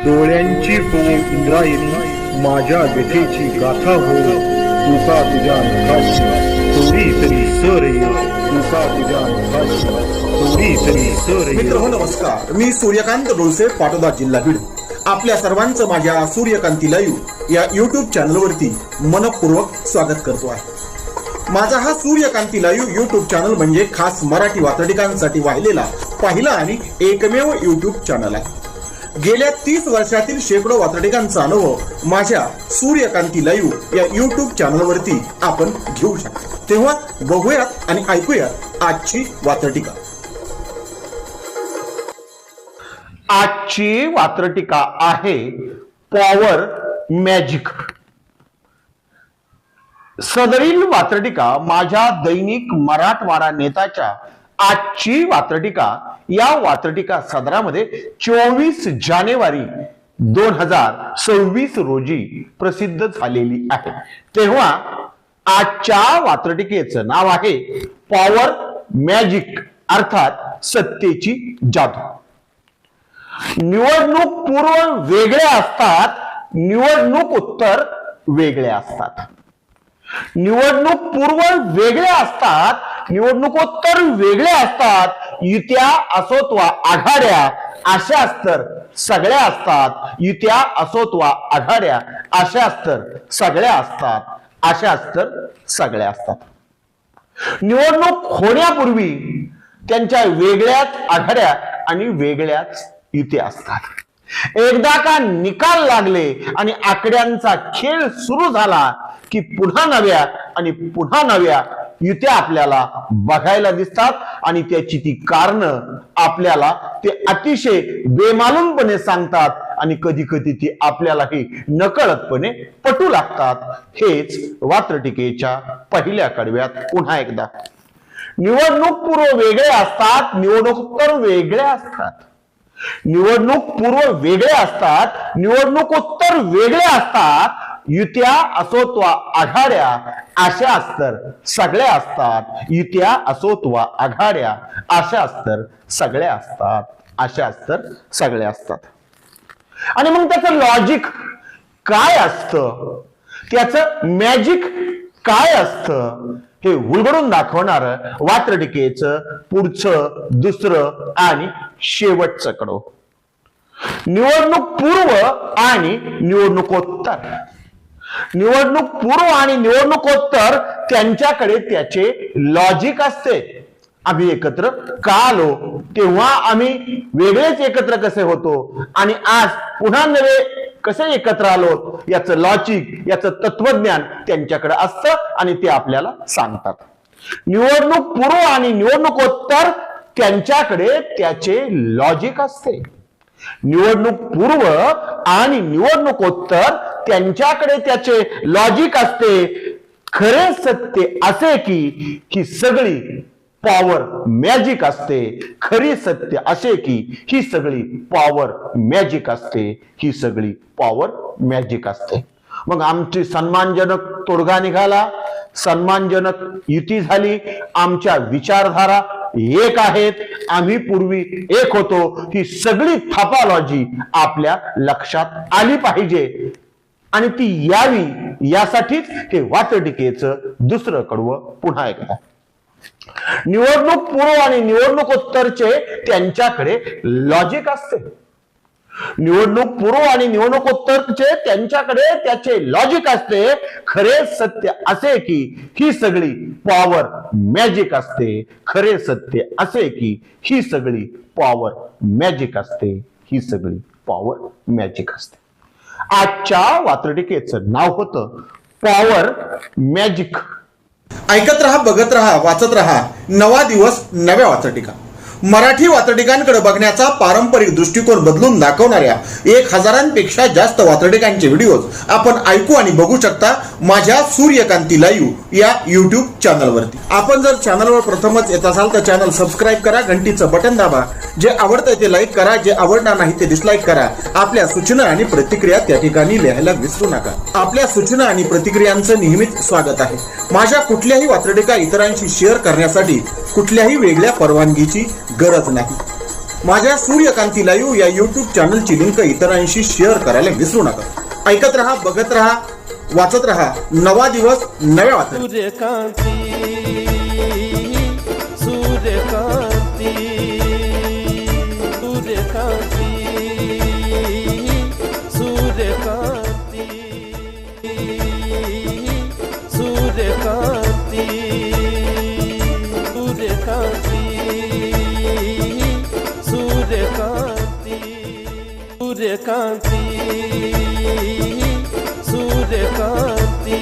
डोळ्यांची हो इंद्रायणी माझ्या व्यथेची गाथा हो तुका तुझ्या नखाची थोडी तरी सर ये तुका तुझ्या नखाची थोडी तरी सर ये. मित्र नमस्कार, मी सूर्यकांत डोळसे, पाटोदा, जिल्हा बीड. आपल्या सर्वांचं माझ्या सूर्यकांती लाईव्ह या युट्यूब चॅनलवरती मनपूर्वक स्वागत करतो आहे. माझा हा सूर्यकांती लाईव्ह युट्यूब चॅनल म्हणजे खास मराठी वात्रटिकांसाठी वाहिलेला पहिला आणि एकमेव युट्यूब चॅनल आहे. गेल्या 30 वर्षातील शेकडो वात्रटिकांचा अनुभव माझ्या सूर्यकांती लाईव्ह या युट्यूब चॅनलवरती आपण घेऊ शकता. तेव्हा बघूयात आणि ऐकूयात आजची वात्रटिका. आजची वात्रटिका आहे पॉवर मॅजिक. सदरील वात्रटिका माझ्या दैनिक मराठवाडा नेताच्या आजची वात्रटिका या वात्रटिका सदरामध्ये 24 जानेवारी 2026 रोजी प्रसिद्ध झालेली आहे. तेव्हा आजच्या वात्रटिकेचं नाव आहे पॉवर मॅजिक अर्थात सत्तेची जादू. निवडणूक पूर्व वेगळ्या असतात, निवडणूक उत्तर वेगळ्या असतात. निवडणूक पूर्व वेगळ्या असतात, निवडणुकोत्तर वेगळ्या असतात. युत्या असोत वा आघाड्या अशाच तर सगळ्या असतात. युत्या असोत वा आघाड्या अशाच तर सगळ्या असतात. अशाच तर सगळ्या असतात. निवडणूक होण्यापूर्वी त्यांच्या वेगळ्याच आघाड्या आणि वेगळ्याच युत्या असतात. एकदा का निकाल लागले आणि आकड्यांचा खेळ सुरू झाला की पुन्हा नव्या आणि पुन्हा नव्या युत्या आपल्याला बघायला दिसतात आणि त्याची ती कारण आपल्याला ते अतिशय बेमालूमपणे सांगतात आणि कधी कधी ती आपल्यालाही नकळतपणे पटू लागतात. हेच वात्रटिकेच्या पहिल्या कडव्यात पुन्हा एकदा. निवडणूक पूर्व वेगळे असतात, निवडणुकोत्तर वेगळे असतात. निवडणूक पूर्व वेगळे असतात, निवडणुकोत्तर वेगळे असतात. युत्या असोत वा आघाड्या अशाच तर सगळ्या असतात. युत्या असोत वा आघाड्या अशाच तर सगळ्या असतात. अशाच तर सगळ्या असतात. आणि मग त्याचं लॉजिक काय असतं, त्याचं मॅजिक काय असतं हे उलगडून दाखवणार वात्रटिकेचं पुढचं, दुसरं आणि शेवटचं कडव. निवडणूक पूर्व आणि निवडणुकोत्तर. निवडणूक पूर्व आणि निवडणुकोत्तर त्यांच्याकडे त्याचे लॉजिक असते. आम्ही एकत्र का आलो, तेव्हा आम्ही वेगळेच एकत्र कसे होतो आणि आज पुन्हा नवे कसे एकत्र आलो याचं लॉजिक, याचं तत्वज्ञान त्यांच्याकडे असतं आणि ते आपल्याला सांगतात. निवडणूक पूर्व आणि निवडणुकोत्तर त्यांच्याकडे त्याचे लॉजिक असते. निवडणूक पूर्व आणि निवडणुकोत्तर त्यांच्याकडे त्याचे लॉजिक असते. खरे सत्य असे की ही सगळी पॉवर मॅजिक असते. खरी सत्य असे की ही सगळी पॉवर मॅजिक असते. ही सगळी पॉवर मॅजिक असते. मग आमची सन्मानजनक तोडगा निघाला, सन्मानजनक युती झाली. आमच्या विचारधारा एक आहेत, आम्ही पूर्वी एक होतो. ही सगळी थापालॉजी आपल्या लक्षात आली पाहिजे आणि ती यावी यासाठीच हे वात्रटिकेचं दुसरं कडवं पुन्हा एकदा. निवडणूक पूर्व आणि निवडणुकोत्तरचे त्यांच्याकडे लॉजिक असते. निवडणूक पूर्व आणि निवडणुकोत्तरचे त्यांच्याकडे त्याचे लॉजिक असते. खरे सत्य असे की ही सगळी पॉवर मॅजिक असते. खरे सत्य असे की ही सगळी पॉवर मॅजिक असते. ही सगळी पॉवर मॅजिक असते. आजच्या वात्रटिकेचं नाव होतं पॉवर मॅजिक. ऐकत रहा, बघत रहा, वाचत रहा. नवा दिवस, नव्या वात्रटिका. मराठी वात्रटिकांकडे बघण्याचा पारंपरिक दृष्टिकोन बदलून दाखवणाऱ्या 1000पेक्षा जास्त वात्रटिकांचे व्हिडिओज आपण ऐकू आणि बघू शकता माझ्या सूर्यकांती लाईव्ह या युट्यूब चॅनलवरती. आपण जर चॅनलवर प्रथमच येत असाल तर चॅनल सबस्क्राईब करा, घंटीचं बटन दाबा. जे आवडतंय ते लाईक करा, जे आवडणार नाही ते डिसलाईक करा. आपल्या सूचना आणि प्रतिक्रिया त्या ठिकाणी लिहायला विसरू नका. आपल्या सूचना आणि प्रतिक्रियांचं नेहमीच स्वागत आहे. माझ्या कुठल्याही वात्रटिका इतरांशी शेअर करण्यासाठी कुठल्याही वेगळ्या परवानगीची गरज नाही. माझ्या सूर्यकांती लाईव्ह या युट्यूब चॅनलची लिंक इतरांशी शेअर करायला विसरू नका. ऐकत रहा, बघत रहा, वाचत रहा. नवा दिवस नव्या वाचत. सूर्यकांती सूर्यकांती सूर्यकांती सूर्यकांती सूर्यकांती सूर्यकांती सूर्यकांती सूर्यकांती सूर्यकांती